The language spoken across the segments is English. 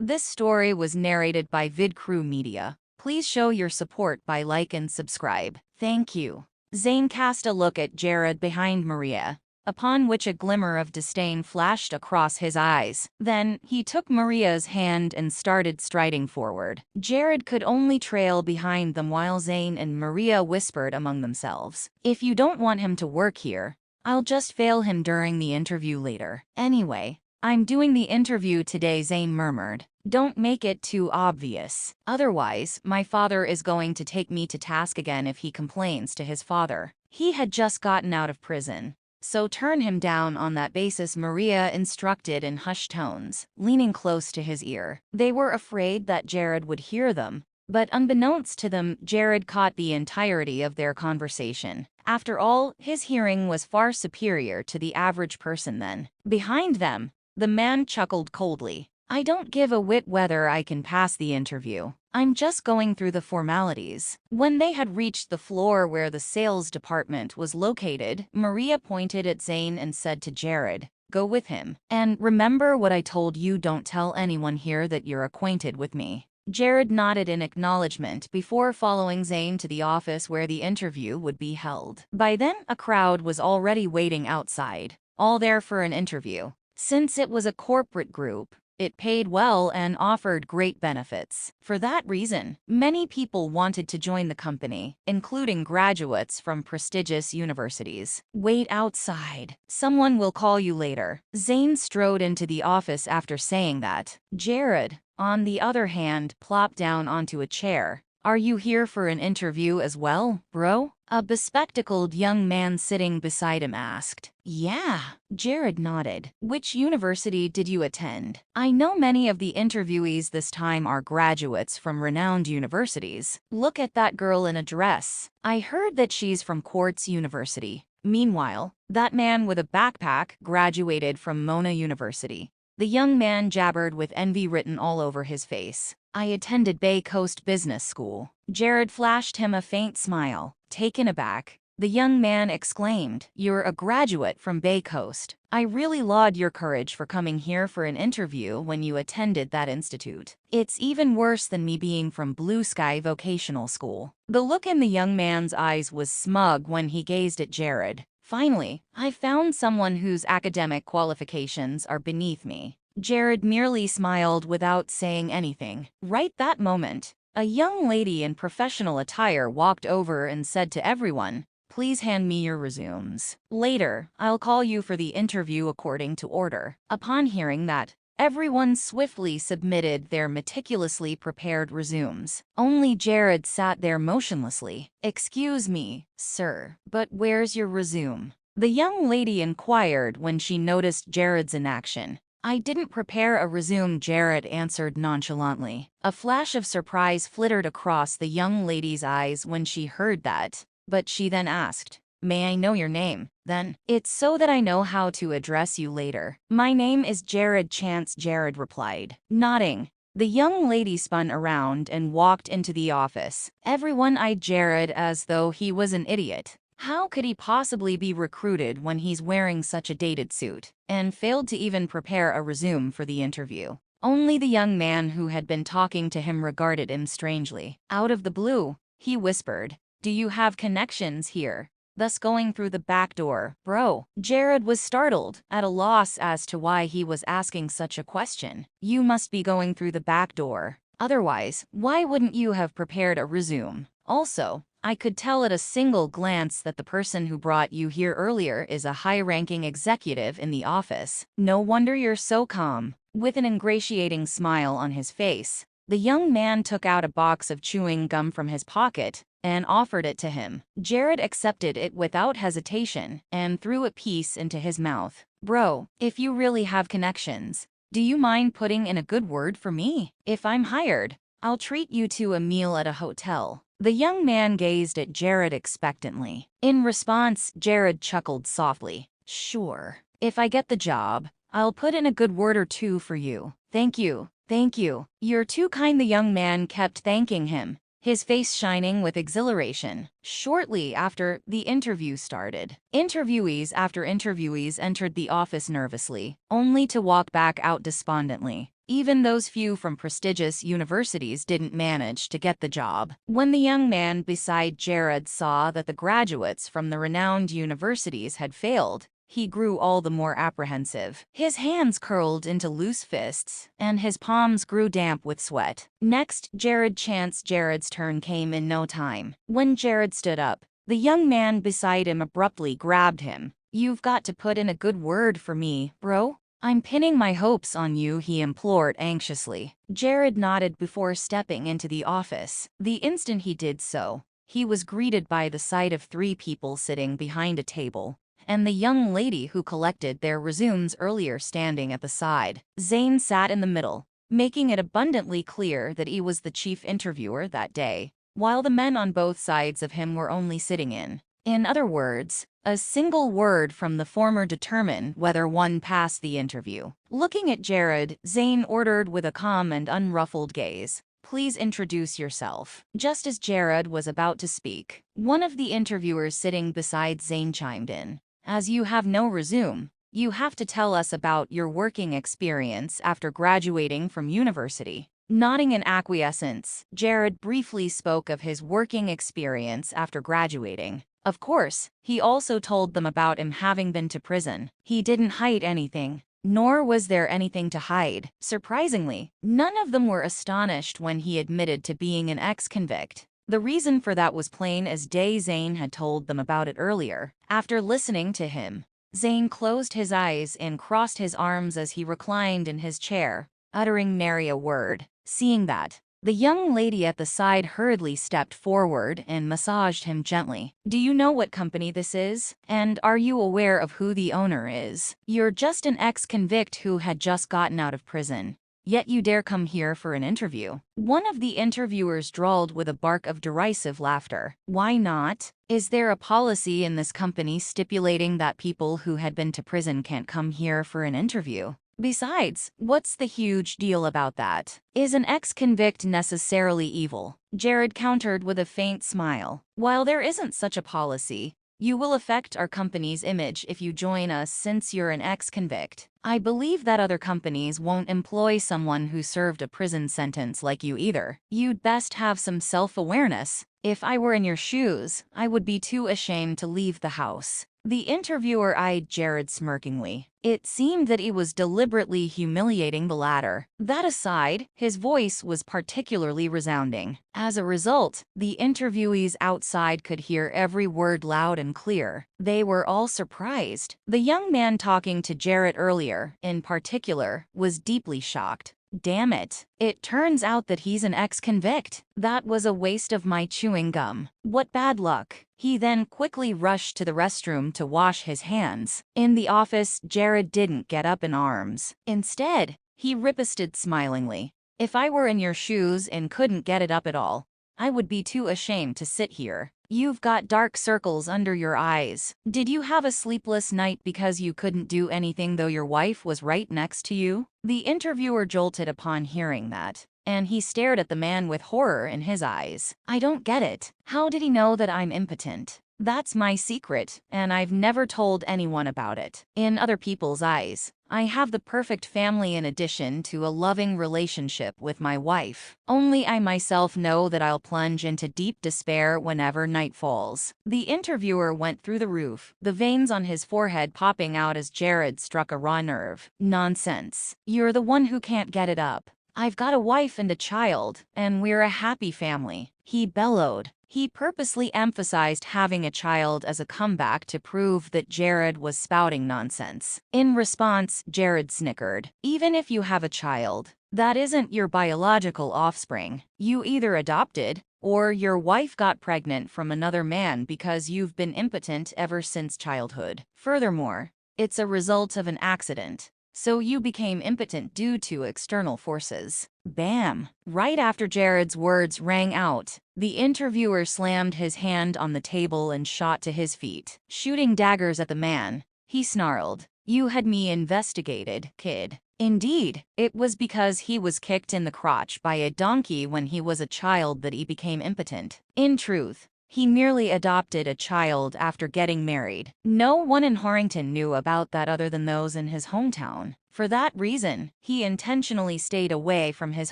This story was narrated by VidCrew Media. Please show your support by like and subscribe. Thank you. Zane cast a look at Jared behind Maria, upon which a glimmer of disdain flashed across his eyes. Then, he took Maria's hand and started striding forward. Jared could only trail behind them while Zane and Maria whispered among themselves, "If you don't want him to work here, I'll just fail him during the interview later. Anyway, I'm doing the interview today," Zane murmured. "Don't make it too obvious. Otherwise, my father is going to take me to task again if he complains to his father. He had just gotten out of prison. So turn him down on that basis," Maria instructed in hushed tones, leaning close to his ear. They were afraid that Jared would hear them, but unbeknownst to them, Jared caught the entirety of their conversation. After all, his hearing was far superior to the average person then. Behind them, the man chuckled coldly. "I don't give a whit whether I can pass the interview. I'm just going through the formalities." When they had reached the floor where the sales department was located, Maria pointed at Zane and said to Jared, "Go with him. And remember what I told you, don't tell anyone here that you're acquainted with me." Jared nodded in acknowledgement before following Zane to the office where the interview would be held. By then, a crowd was already waiting outside, all there for an interview. Since it was a corporate group, it paid well and offered great benefits. For that reason, many people wanted to join the company, including graduates from prestigious universities. "Wait outside. Someone will call you later." Zane strode into the office after saying that. Jared, on the other hand, plopped down onto a chair. "Are you here for an interview as well, bro?" A bespectacled young man sitting beside him asked. "Yeah," Jared nodded. "Which university did you attend?" "I know many of the interviewees this time are graduates from renowned universities. Look at that girl in a dress. I heard that she's from Quartz University. Meanwhile, that man with a backpack graduated from Mona University." The young man jabbered with envy written all over his face. "I attended Bay Coast Business School." Jared flashed him a faint smile. Taken aback, the young man exclaimed, "You're a graduate from Bay Coast. I really laud your courage for coming here for an interview when you attended that institute. It's even worse than me being from Blue Sky Vocational School." The look in the young man's eyes was smug when he gazed at Jared. "Finally, I found someone whose academic qualifications are beneath me." Jared merely smiled without saying anything. Right that moment, a young lady in professional attire walked over and said to everyone, "Please hand me your resumes. Later, I'll call you for the interview according to order." Upon hearing that, everyone swiftly submitted their meticulously prepared resumes. Only Jared sat there motionlessly. "Excuse me, sir, but where's your resume?" the young lady inquired when she noticed Jared's inaction. "I didn't prepare a resume," Jared answered nonchalantly. A flash of surprise flittered across the young lady's eyes when she heard that, but she then asked, "May I know your name, then?" "It's so that I know how to address you later." "My name is Jared Chance," Jared replied. Nodding, the young lady spun around and walked into the office. Everyone eyed Jared as though he was an idiot. How could he possibly be recruited when he's wearing such a dated suit, and failed to even prepare a resume for the interview? Only the young man who had been talking to him regarded him strangely. Out of the blue, he whispered, "Do you have connections here? Thus going through the back door, bro?" Jared was startled, at a loss as to why he was asking such a question. "You must be going through the back door. Otherwise, why wouldn't you have prepared a resume? Also, I could tell at a single glance that the person who brought you here earlier is a high-ranking executive in the office. No wonder you're so calm." With an ingratiating smile on his face, the young man took out a box of chewing gum from his pocket and offered it to him. Jared accepted it without hesitation and threw a piece into his mouth. "Bro, if you really have connections, do you mind putting in a good word for me? If I'm hired, I'll treat you to a meal at a hotel." The young man gazed at Jared expectantly. In response, Jared chuckled softly. "Sure. If I get the job, I'll put in a good word or two for you." "Thank you. Thank you. You're too kind." The young man kept thanking him, his face shining with exhilaration. Shortly after, the interview started. Interviewees after interviewees entered the office nervously, only to walk back out despondently. Even those few from prestigious universities didn't manage to get the job. When the young man beside Jared saw that the graduates from the renowned universities had failed, he grew all the more apprehensive. His hands curled into loose fists, and his palms grew damp with sweat. Next, Jared's turn came in no time. When Jared stood up, the young man beside him abruptly grabbed him. "You've got to put in a good word for me, bro. I'm pinning my hopes on you," he implored anxiously. Jared nodded before stepping into the office. The instant he did so, he was greeted by the sight of 3 people sitting behind a table, and the young lady who collected their resumes earlier standing at the side. Zane sat in the middle, making it abundantly clear that he was the chief interviewer that day, while the men on both sides of him were only sitting in. In other words, a single word from the former determined whether one passed the interview. Looking at Jared, Zane ordered with a calm and unruffled gaze, "Please introduce yourself." Just as Jared was about to speak, one of the interviewers sitting beside Zane chimed in. "As you have no resume, you have to tell us about your working experience after graduating from university." Nodding in acquiescence, Jared briefly spoke of his working experience after graduating. Of course, he also told them about him having been to prison. He didn't hide anything, nor was there anything to hide. Surprisingly, none of them were astonished when he admitted to being an ex-convict. The reason for that was plain as day. Zane had told them about it earlier. After listening to him, Zane closed his eyes and crossed his arms as he reclined in his chair, uttering nary a word. Seeing that, the young lady at the side hurriedly stepped forward and massaged him gently. "Do you know what company this is? And are you aware of who the owner is? You're just an ex-convict who had just gotten out of prison, yet you dare come here for an interview." One of the interviewers drawled with a bark of derisive laughter. "Why not? Is there a policy in this company stipulating that people who had been to prison can't come here for an interview? Besides, what's the huge deal about that? Is an ex-convict necessarily evil?" Jared countered with a faint smile. "While there isn't such a policy, you will affect our company's image if you join us since you're an ex-convict. I believe that other companies won't employ someone who served a prison sentence like you either. You'd best have some self-awareness. If I were in your shoes, I would be too ashamed to leave the house." The interviewer eyed Jared smirkingly. It seemed that he was deliberately humiliating the latter. That aside, his voice was particularly resounding. As a result, the interviewees outside could hear every word loud and clear. They were all surprised. The young man talking to Jared earlier, in particular, was deeply shocked. "Damn it. It turns out that he's an ex-convict. That was a waste of my chewing gum. What bad luck." He then quickly rushed to the restroom to wash his hands. In the office, Jared didn't get up in arms. Instead, he riposted smilingly. "If I were in your shoes and couldn't get it up at all, I would be too ashamed to sit here. You've got dark circles under your eyes. Did you have a sleepless night because you couldn't do anything though your wife was right next to you?" The interviewer jolted upon hearing that, and he stared at the man with horror in his eyes. "I don't get it. How did he know that I'm impotent? That's my secret, and I've never told anyone about it. In other people's eyes, I have the perfect family in addition to a loving relationship with my wife. Only I myself know that I'll plunge into deep despair whenever night falls." The interviewer went through the roof, the veins on his forehead popping out as Jared struck a raw nerve. "Nonsense. You're the one who can't get it up. I've got a wife and a child, and we're a happy family," he bellowed. He purposely emphasized having a child as a comeback to prove that Jared was spouting nonsense. In response, Jared snickered. "Even if you have a child, that isn't your biological offspring. You either adopted, or your wife got pregnant from another man because you've been impotent ever since childhood. Furthermore, it's a result of an accident. So you became impotent due to external forces." Bam! Right after Jared's words rang out, the interviewer slammed his hand on the table and shot to his feet. Shooting daggers at the man, he snarled, "You had me investigated, kid." Indeed, it was because he was kicked in the crotch by a donkey when he was a child that he became impotent. In truth, he merely adopted a child after getting married. No one in Harrington knew about that other than those in his hometown. For that reason, he intentionally stayed away from his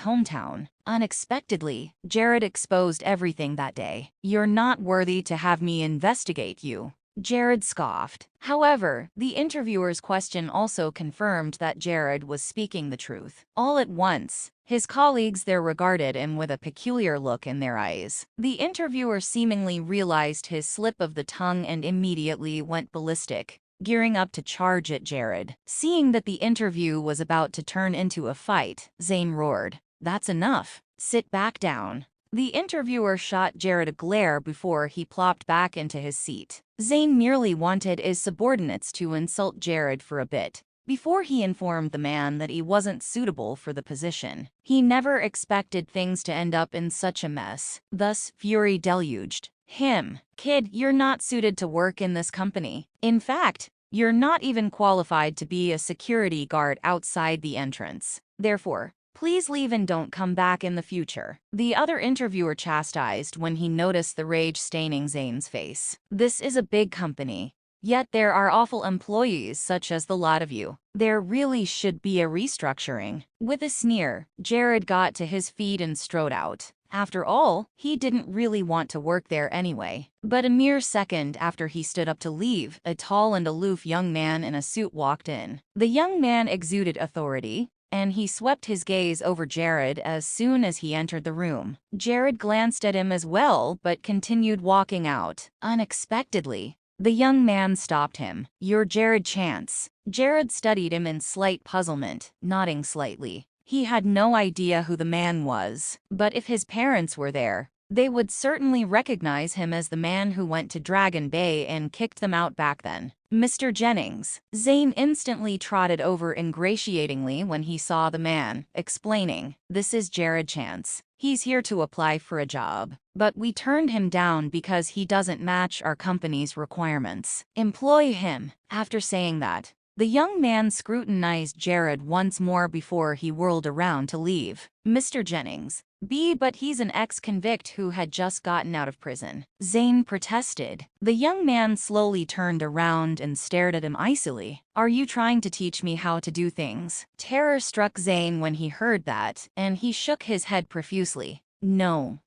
hometown. Unexpectedly, Jared exposed everything that day. "You're not worthy to have me investigate you," Jared scoffed. However, the interviewer's question also confirmed that Jared was speaking the truth. All at once, his colleagues there regarded him with a peculiar look in their eyes. The interviewer seemingly realized his slip of the tongue and immediately went ballistic, gearing up to charge at Jared. Seeing that the interview was about to turn into a fight, Zane roared, "That's enough. Sit back down." The interviewer shot Jared a glare before he plopped back into his seat. Zane merely wanted his subordinates to insult Jared for a bit before he informed the man that he wasn't suitable for the position. He never expected things to end up in such a mess. Thus, fury deluged him. "Kid, you're not suited to work in this company. In fact, you're not even qualified to be a security guard outside the entrance. Therefore, please leave and don't come back in the future," the other interviewer chastised when he noticed the rage staining Zane's face. "This is a big company. Yet there are awful employees such as the lot of you. There really should be a restructuring." With a sneer, Jared got to his feet and strode out. After all, he didn't really want to work there anyway. But a mere second after he stood up to leave, a tall and aloof young man in a suit walked in. The young man exuded authority, and he swept his gaze over Jared as soon as he entered the room. Jared glanced at him as well, but continued walking out. Unexpectedly, the young man stopped him. "You're Jared Chance." Jared studied him in slight puzzlement, nodding slightly. He had no idea who the man was, but if his parents were there, they would certainly recognize him as the man who went to Dragon Bay and kicked them out back then. "Mr. Jennings." Zane instantly trotted over ingratiatingly when he saw the man, explaining, "This is Jared Chance. He's here to apply for a job, but we turned him down because he doesn't match our company's requirements. Employ him." After saying that, the young man scrutinized Jared once more before he whirled around to leave. "Mr. Jennings, but he's an ex-convict who had just gotten out of prison," Zane protested. The young man slowly turned around and stared at him icily. "Are you trying to teach me how to do things?" Terror struck Zane when he heard that, and he shook his head profusely. No.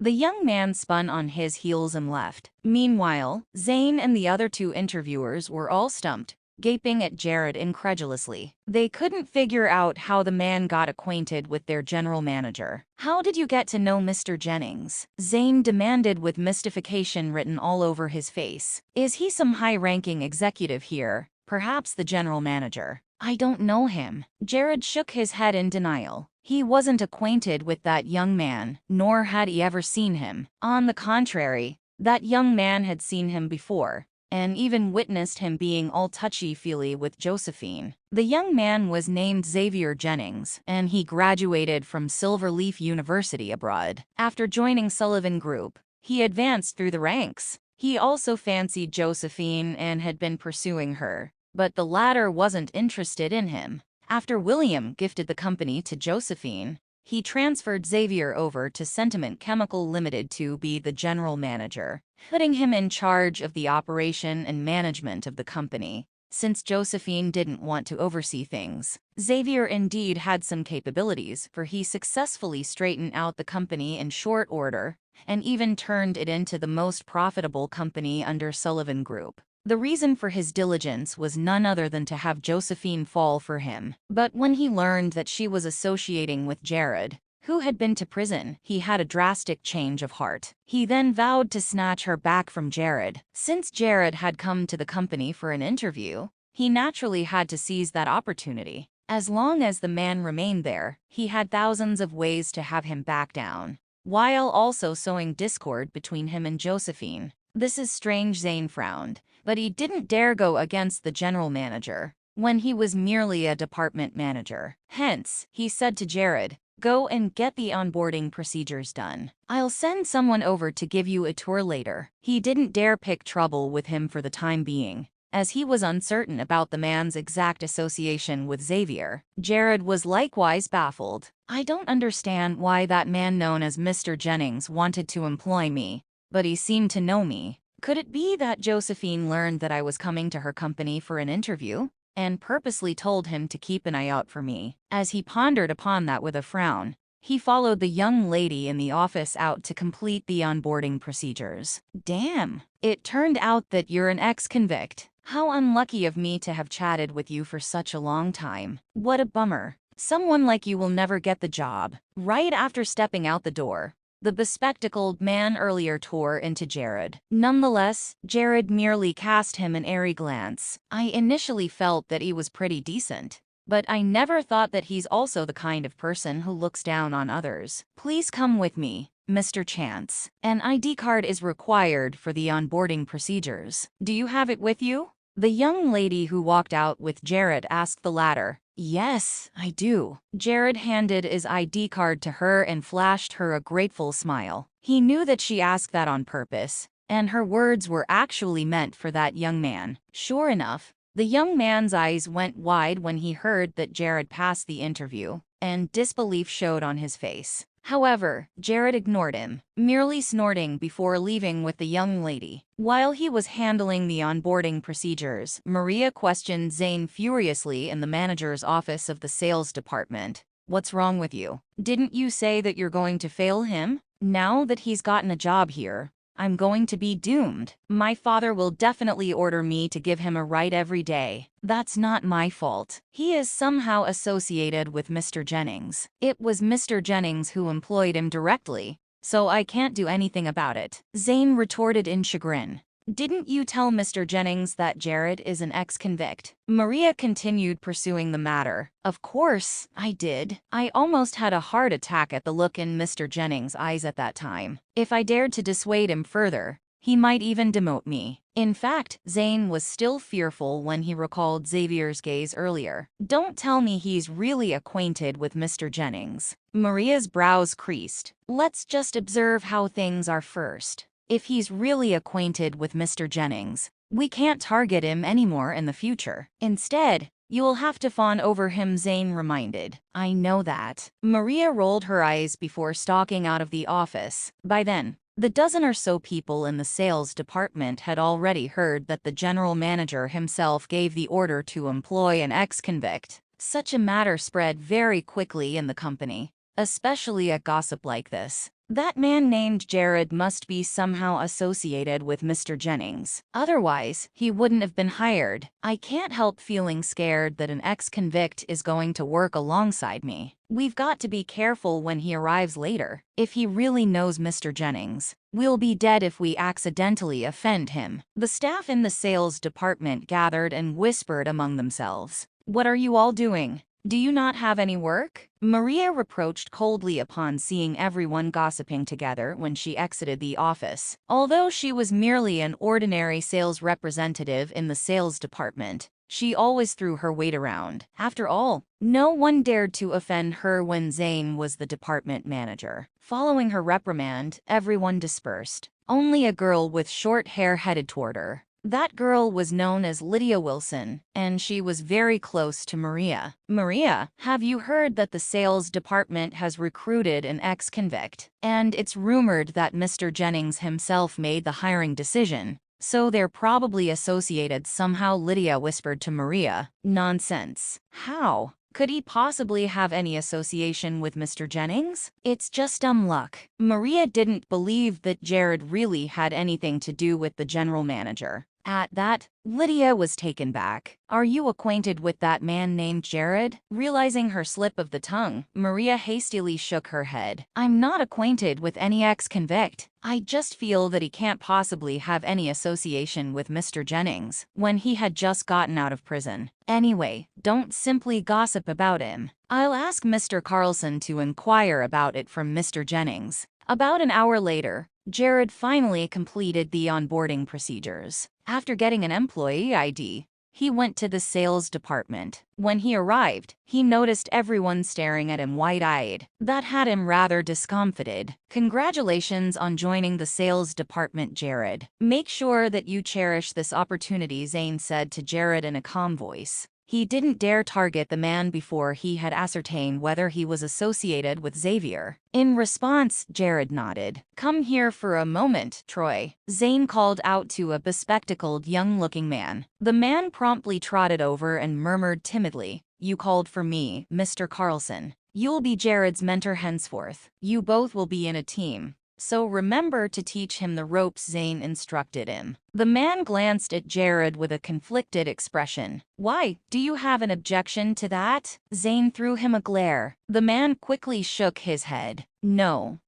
The young man spun on his heels and left. Meanwhile, Zane and the other two interviewers were all stumped, gaping at Jared incredulously. They couldn't figure out how the man got acquainted with their general manager. "How did you get to know Mr. Jennings?" Zane demanded with mystification written all over his face. "Is he some high-ranking executive here? Perhaps the general manager?" "I don't know him." Jared shook his head in denial. He wasn't acquainted with that young man, nor had he ever seen him. On the contrary, that young man had seen him before, and even witnessed him being all touchy-feely with Josephine. The young man was named Xavier Jennings, and he graduated from Silverleaf University abroad. After joining Sullivan Group, he advanced through the ranks. He also fancied Josephine and had been pursuing her, but the latter wasn't interested in him. After William gifted the company to Josephine, he transferred Xavier over to Sentiment Chemical Limited to be the general manager, putting him in charge of the operation and management of the company. Since Josephine didn't want to oversee things, Xavier indeed had some capabilities, for he successfully straightened out the company in short order and even turned it into the most profitable company under Sullivan Group. The reason for his diligence was none other than to have Josephine fall for him. But when he learned that she was associating with Jared, who had been to prison, he had a drastic change of heart. He then vowed to snatch her back from Jared. Since Jared had come to the company for an interview, he naturally had to seize that opportunity. As long as the man remained there, he had thousands of ways to have him back down, while also sowing discord between him and Josephine. "This is strange," Zane frowned, but he didn't dare go against the general manager when he was merely a department manager. Hence, he said to Jared, "Go and get the onboarding procedures done. I'll send someone over to give you a tour later." He didn't dare pick trouble with him for the time being, as he was uncertain about the man's exact association with Xavier. Jared was likewise baffled. "I don't understand why that man known as Mr. Jennings wanted to employ me, but he seemed to know me. Could it be that Josephine learned that I was coming to her company for an interview?" and purposely told him to keep an eye out for me. As he pondered upon that with a frown, he followed the young lady in the office out to complete the onboarding procedures. Damn, it turned out that you're an ex-convict. How unlucky of me to have chatted with you for such a long time. What a bummer. Someone like you will never get the job. Right after stepping out the door, the bespectacled man earlier tore into Jared. Nonetheless, Jared merely cast him an airy glance. I initially felt that he was pretty decent, but I never thought that he's also the kind of person who looks down on others. Please come with me, Mr. Chance. An ID card is required for the onboarding procedures. Do you have it with you? The young lady who walked out with Jared asked the latter. Yes, I do. Jared handed his ID card to her and flashed her a grateful smile. He knew that she asked that on purpose, and her words were actually meant for that young man. Sure enough, the young man's eyes went wide when he heard that Jared passed the interview, and disbelief showed on his face. However, Jared ignored him, merely snorting before leaving with the young lady. While he was handling the onboarding procedures, Maria questioned Zane furiously in the manager's office of the sales department. What's wrong with you? Didn't you say that you're going to fail him? Now that he's gotten a job here, I'm going to be doomed. My father will definitely order me to give him a ride every day. That's not my fault. He is somehow associated with Mr. Jennings. It was Mr. Jennings who employed him directly, so I can't do anything about it. Zane retorted in chagrin. Didn't you tell Mr. Jennings that Jared is an ex-convict? Maria continued pursuing the matter. Of course, I did. I almost had a heart attack at the look in Mr. Jennings' eyes at that time. If I dared to dissuade him further, he might even demote me. In fact, Zane was still fearful when he recalled Xavier's gaze earlier. Don't tell me he's really acquainted with Mr. Jennings. Maria's brows creased. Let's just observe how things are first. If he's really acquainted with Mr. Jennings, we can't target him anymore in the future. Instead, you'll have to fawn over him, Zane reminded. I know that. Maria rolled her eyes before stalking out of the office. By then, the dozen or so people in the sales department had already heard that the general manager himself gave the order to employ an ex-convict. Such a matter spread very quickly in the company, especially a gossip like this. That man named Jared must be somehow associated with Mr. Jennings. Otherwise, he wouldn't have been hired. I can't help feeling scared that an ex-convict is going to work alongside me. We've got to be careful when he arrives later. If he really knows Mr. Jennings, we'll be dead if we accidentally offend him. The staff in the sales department gathered and whispered among themselves. What are you all doing? Do you not have any work? Maria reproached coldly upon seeing everyone gossiping together when she exited the office. Although she was merely an ordinary sales representative in the sales department, she always threw her weight around. After all, no one dared to offend her when Zane was the department manager. Following her reprimand, everyone dispersed. Only a girl with short hair headed toward her. That girl was known as Lydia Wilson, and she was very close to Maria. Maria, have you heard that the sales department has recruited an ex-convict? And it's rumored that Mr. Jennings himself made the hiring decision, so they're probably associated somehow, Lydia whispered to Maria. Nonsense. How could he possibly have any association with Mr. Jennings? It's just dumb luck. Maria didn't believe that Jared really had anything to do with the general manager. At that, Lydia was taken back. Are you acquainted with that man named Jared? Realizing her slip of the tongue, Maria hastily shook her head. I'm not acquainted with any ex-convict. I just feel that he can't possibly have any association with Mr. Jennings when he had just gotten out of prison. Anyway, don't simply gossip about him. I'll ask Mr. Carlson to inquire about it from Mr. Jennings. About an hour later, Jared finally completed the onboarding procedures. After getting an employee ID, he went to the sales department. When he arrived, he noticed everyone staring at him wide-eyed. That had him rather discomfited. Congratulations on joining the sales department, Jared. Make sure that you cherish this opportunity, Zane said to Jared in a calm voice. He didn't dare target the man before he had ascertained whether he was associated with Xavier. In response, Jared nodded. "Come here for a moment, Troy," Zane called out to a bespectacled, young-looking man. The man promptly trotted over and murmured timidly, "You called for me, Mr. Carlson. You'll be Jared's mentor henceforth. You both will be in a team. So remember to teach him the ropes," Zane instructed him. The man glanced at Jared with a conflicted expression. "Why, do you have an objection to that?" Zane threw him a glare. The man quickly shook his head. No,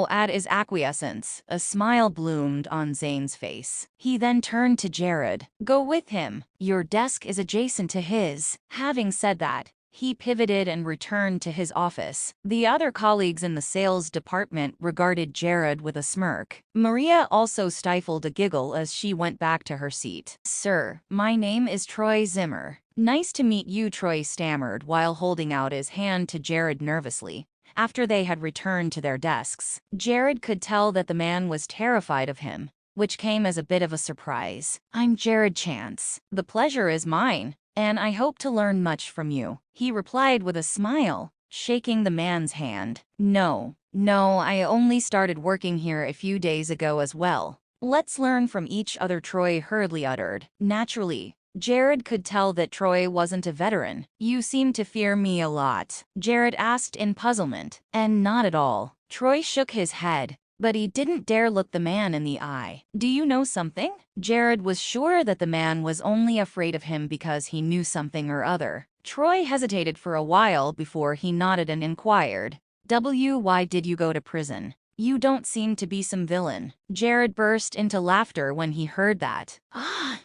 at his acquiescence. A smile bloomed on Zane's face. He then turned to Jared. "Go with him. Your desk is adjacent to his." Having said that, he pivoted and returned to his office. The other colleagues in the sales department regarded Jared with a smirk. Maria also stifled a giggle as she went back to her seat. "Sir, my name is Troy Zimmer." "Nice to meet you," Troy stammered while holding out his hand to Jared nervously. After they had returned to their desks, Jared could tell that the man was terrified of him, which came as a bit of a surprise. "I'm Jared Chance. The pleasure is mine, and I hope to learn much from you," he replied with a smile, shaking the man's hand. No, I only started working here a few days ago as well. Let's learn from each other," Troy hurriedly uttered. Naturally, Jared could tell that Troy wasn't a veteran. "You seem to fear me a lot?" Jared asked in puzzlement. "And not at all." Troy shook his head, but he didn't dare look the man in the eye. "Do you know something?" Jared was sure that the man was only afraid of him because he knew something or other. Troy hesitated for a while before he nodded and inquired, "Why did you go to prison? You don't seem to be some villain." Jared burst into laughter when he heard that.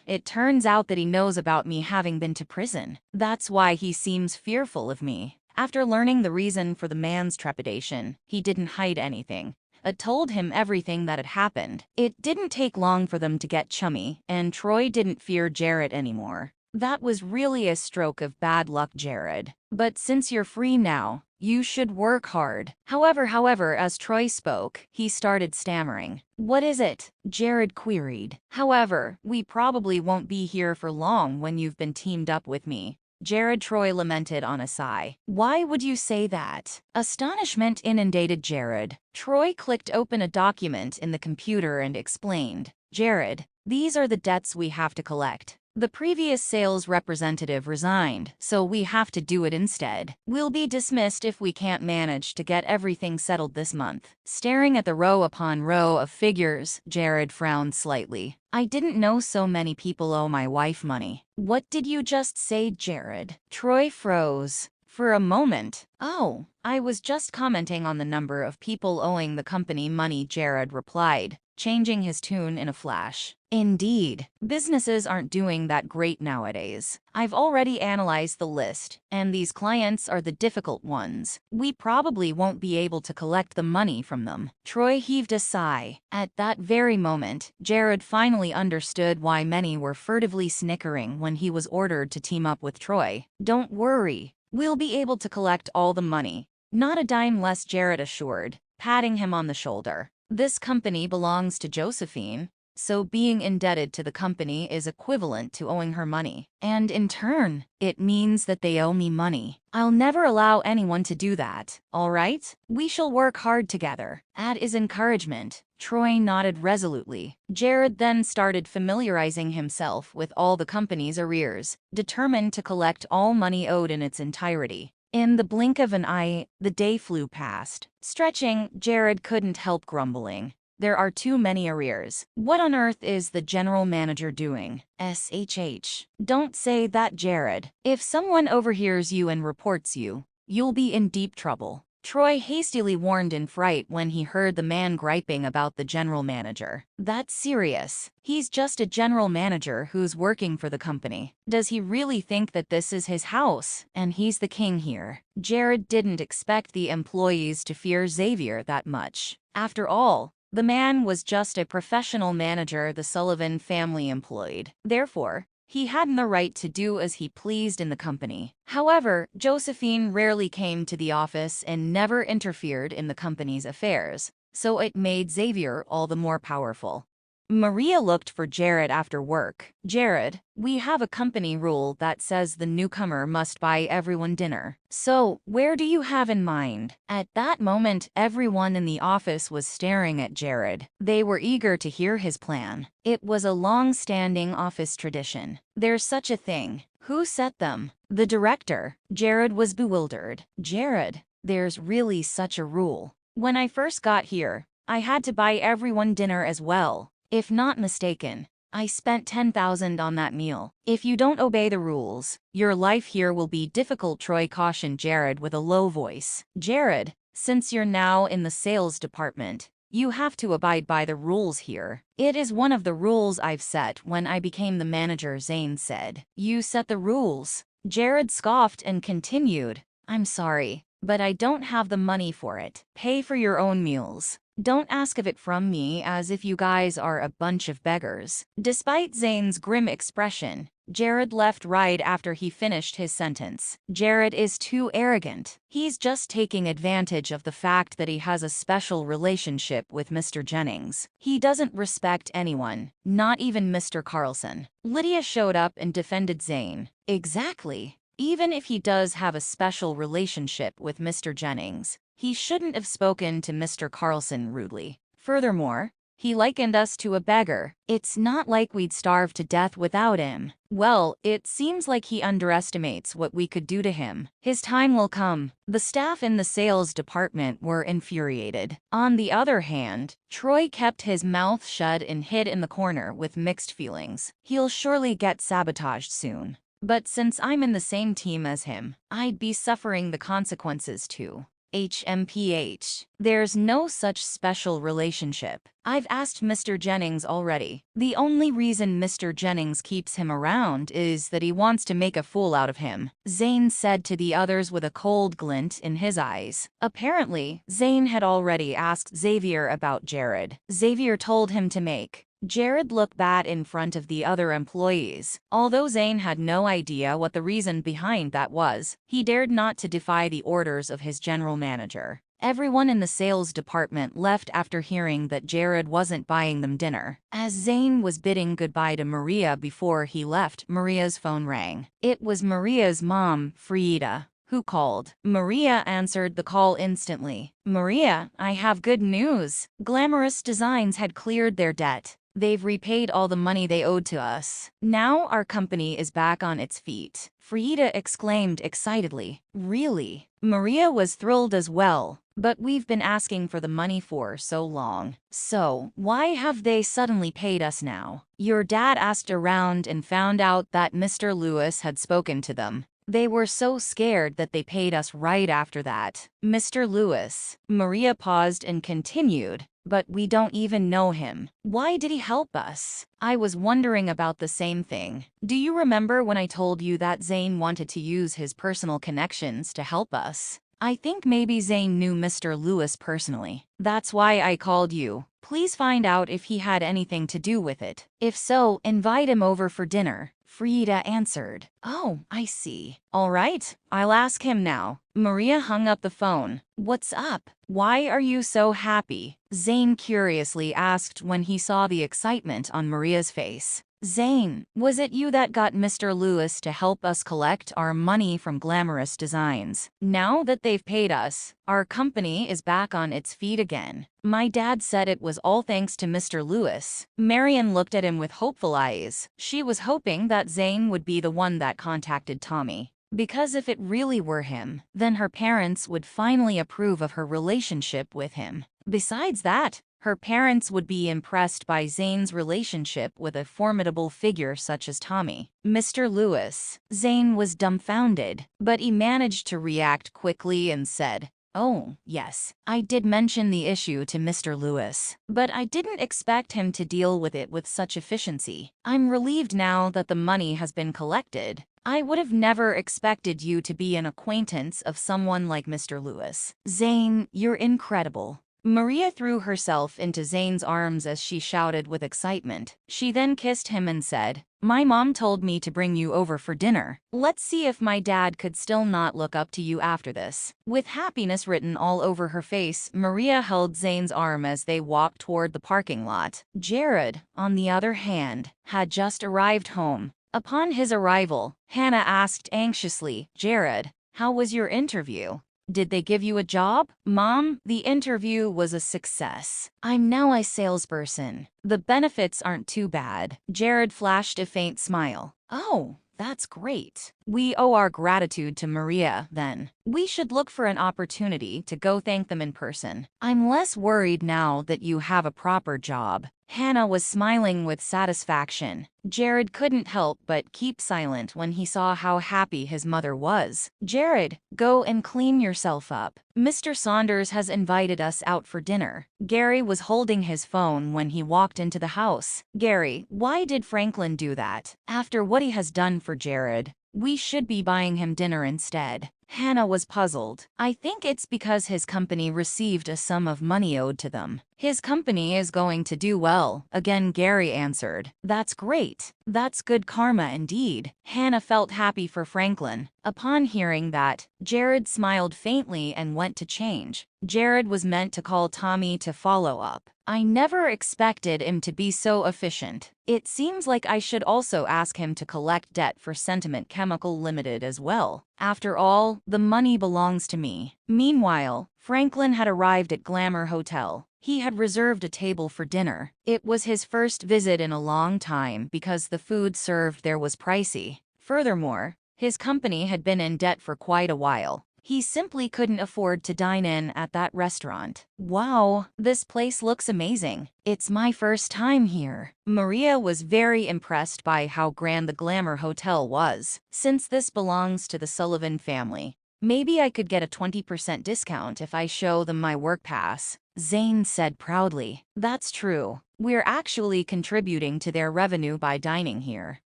It turns out that he knows about me having been to prison. That's why he seems fearful of me." After learning the reason for the man's trepidation, he didn't hide anything. It told him everything that had happened. It didn't take long for them to get chummy, and Troy didn't fear Jared anymore. "That was really a stroke of bad luck, Jared. But since you're free now, you should work hard." However, as Troy spoke, he started stammering. "What is it?" Jared queried. "However, we probably won't be here for long when you've been teamed up with me." Jared, Troy lamented on a sigh. "Why would you say that?" Astonishment inundated Jared. Troy clicked open a document in the computer and explained. "Jared, these are the debts we have to collect. The previous sales representative resigned, so we have to do it instead. We'll be dismissed if we can't manage to get everything settled this month." Staring at the row upon row of figures, Jared frowned slightly. "I didn't know so many people owe my wife money." "What did you just say, Jared?" Troy froze. For a moment. "Oh, I was just commenting on the number of people owing the company money," Jared replied, changing his tune in a flash. "Indeed, businesses aren't doing that great nowadays. I've already analyzed the list, and these clients are the difficult ones. We probably won't be able to collect the money from them." Troy heaved a sigh. At that very moment, Jared finally understood why many were furtively snickering when he was ordered to team up with Troy. "Don't worry. We'll be able to collect all the money. Not a dime less," Jared assured, patting him on the shoulder. "This company belongs to Josephine, so being indebted to the company is equivalent to owing her money. And in turn, it means that they owe me money. I'll never allow anyone to do that, all right? We shall work hard together." At his encouragement, Troy nodded resolutely. Jared then started familiarizing himself with all the company's arrears, determined to collect all money owed in its entirety. In the blink of an eye, the day flew past. Stretching, Jared couldn't help grumbling. There are too many arrears. What on earth is the general manager doing? SHH. Don't say that, Jared. If someone overhears you and reports you, you'll be in deep trouble. Troy hastily warned in fright when he heard the man griping about the general manager. That's serious. He's just a general manager who's working for the company. Does he really think that this is his house, and he's the king here? Jared didn't expect the employees to fear Xavier that much. After all, the man was just a professional manager the Sullivan family employed. Therefore, he hadn't the right to do as he pleased in the company. However, Josephine rarely came to the office and never interfered in the company's affairs, so it made Xavier all the more powerful. Maria looked for Jared after work. Jared, we have a company rule that says the newcomer must buy everyone dinner. So, where do you have in mind? At that moment, everyone in the office was staring at Jared. They were eager to hear his plan. It was a long-standing office tradition. There's such a thing. Who set them? The director. Jared was bewildered. Jared, there's really such a rule. When I first got here, I had to buy everyone dinner as well. If not mistaken, I spent 10,000 on that meal. If you don't obey the rules, your life here will be difficult, Troy cautioned Jared with a low voice. Jared, since you're now in the sales department, you have to abide by the rules here. It is one of the rules I've set when I became the manager, Zane said. You set the rules? Jared scoffed and continued. I'm sorry, but I don't have the money for it. Pay for your own meals. Don't ask of it from me as if you guys are a bunch of beggars. Despite Zane's grim expression, Jared left right after he finished his sentence. Jared is too arrogant. He's just taking advantage of the fact that he has a special relationship with Mr. Jennings. He doesn't respect anyone, not even Mr. Carlson. Lydia showed up and defended Zane. Exactly. Even if he does have a special relationship with Mr. Jennings, he shouldn't have spoken to Mr. Carlson rudely. Furthermore, he likened us to a beggar. It's not like we'd starve to death without him. Well, it seems like he underestimates what we could do to him. His time will come. The staff in the sales department were infuriated. On the other hand, Troy kept his mouth shut and hid in the corner with mixed feelings. He'll surely get sabotaged soon. But since I'm in the same team as him, I'd be suffering the consequences too. HMPH. There's no such special relationship. I've asked Mr. Jennings already. The only reason Mr. Jennings keeps him around is that he wants to make a fool out of him, Zane said to the others with a cold glint in his eyes. Apparently, Zane had already asked Xavier about Jared. Xavier told him to make Jared looked bad in front of the other employees. Although Zane had no idea what the reason behind that was, he dared not to defy the orders of his general manager. Everyone in the sales department left after hearing that Jared wasn't buying them dinner. As Zane was bidding goodbye to Maria before he left, Maria's phone rang. It was Maria's mom, Frieda, who called. Maria answered the call instantly. Maria, I have good news. Glamorous Designs had cleared their debt. They've repaid all the money they owed to us. Now our company is back on its feet. Frieda exclaimed excitedly. Really? Maria was thrilled as well. But we've been asking for the money for so long. So, why have they suddenly paid us now? Your dad asked around and found out that Mr. Lewis had spoken to them. They were so scared that they paid us right after that. Mr. Lewis. Maria paused and continued. But we don't even know him. Why did he help us? I was wondering about the same thing. Do you remember when I told you that Zane wanted to use his personal connections to help us? I think maybe Zane knew Mr. Lewis personally. That's why I called you. Please find out if he had anything to do with it. If so, invite him over for dinner. Frieda answered. Oh, I see. All right, I'll ask him now. Maria hung up the phone. What's up? Why are you so happy? Zane curiously asked when he saw the excitement on Maria's face. Zane, was it you that got Mr. Lewis to help us collect our money from Glamorous Designs? Now that they've paid us, our company is back on its feet again. My dad said it was all thanks to Mr. Lewis. Marian looked at him with hopeful eyes. She was hoping that Zane would be the one that contacted Tommy. Because if it really were him, then her parents would finally approve of her relationship with him. Besides that, her parents would be impressed by Zane's relationship with a formidable figure such as Tommy. Mr. Lewis. Zane was dumbfounded, but he managed to react quickly and said, Oh, yes, I did mention the issue to Mr. Lewis, but I didn't expect him to deal with it with such efficiency. I'm relieved now that the money has been collected. I would have never expected you to be an acquaintance of someone like Mr. Lewis. Zane, you're incredible. Maria threw herself into Zane's arms as she shouted with excitement. She then kissed him and said, "My mom told me to bring you over for dinner. Let's see if my dad could still not look up to you after this." With happiness written all over her face, Maria held Zane's arm as they walked toward the parking lot. Jared, on the other hand, had just arrived home. Upon his arrival, Hannah asked anxiously, "Jared, how was your interview? Did they give you a job?" "Mom, the interview was a success. I'm now a salesperson. The benefits aren't too bad." Jared flashed a faint smile. "Oh, that's great. We owe our gratitude to Maria, then. We should look for an opportunity to go thank them in person. I'm less worried now that you have a proper job." Hannah was smiling with satisfaction. Jared couldn't help but keep silent when he saw how happy his mother was. "Jared, go and clean yourself up. Mr. Saunders has invited us out for dinner." Gary was holding his phone when he walked into the house. "Gary, why did Franklin do that? After what he has done for Jared, we should be buying him dinner instead." Hannah was puzzled. "I think it's because his company received a sum of money owed to them. His company is going to do well." Again, Gary answered. "That's great. That's good karma indeed." Hannah felt happy for Franklin. Upon hearing that, Jared smiled faintly and went to change. Jared was meant to call Tommy to follow up. "I never expected him to be so efficient. It seems like I should also ask him to collect debt for Sentiment Chemical Limited as well. After all, the money belongs to me." Meanwhile, Franklin had arrived at Glamour Hotel. He had reserved a table for dinner. It was his first visit in a long time because the food served there was pricey. Furthermore, his company had been in debt for quite a while. He simply couldn't afford to dine in at that restaurant. "Wow, this place looks amazing. It's my first time here." Maria was very impressed by how grand the Glamour Hotel was. "Since this belongs to the Sullivan family, maybe I could get a 20% discount if I show them my work pass," Zane said proudly. "That's true. We're actually contributing to their revenue by dining here."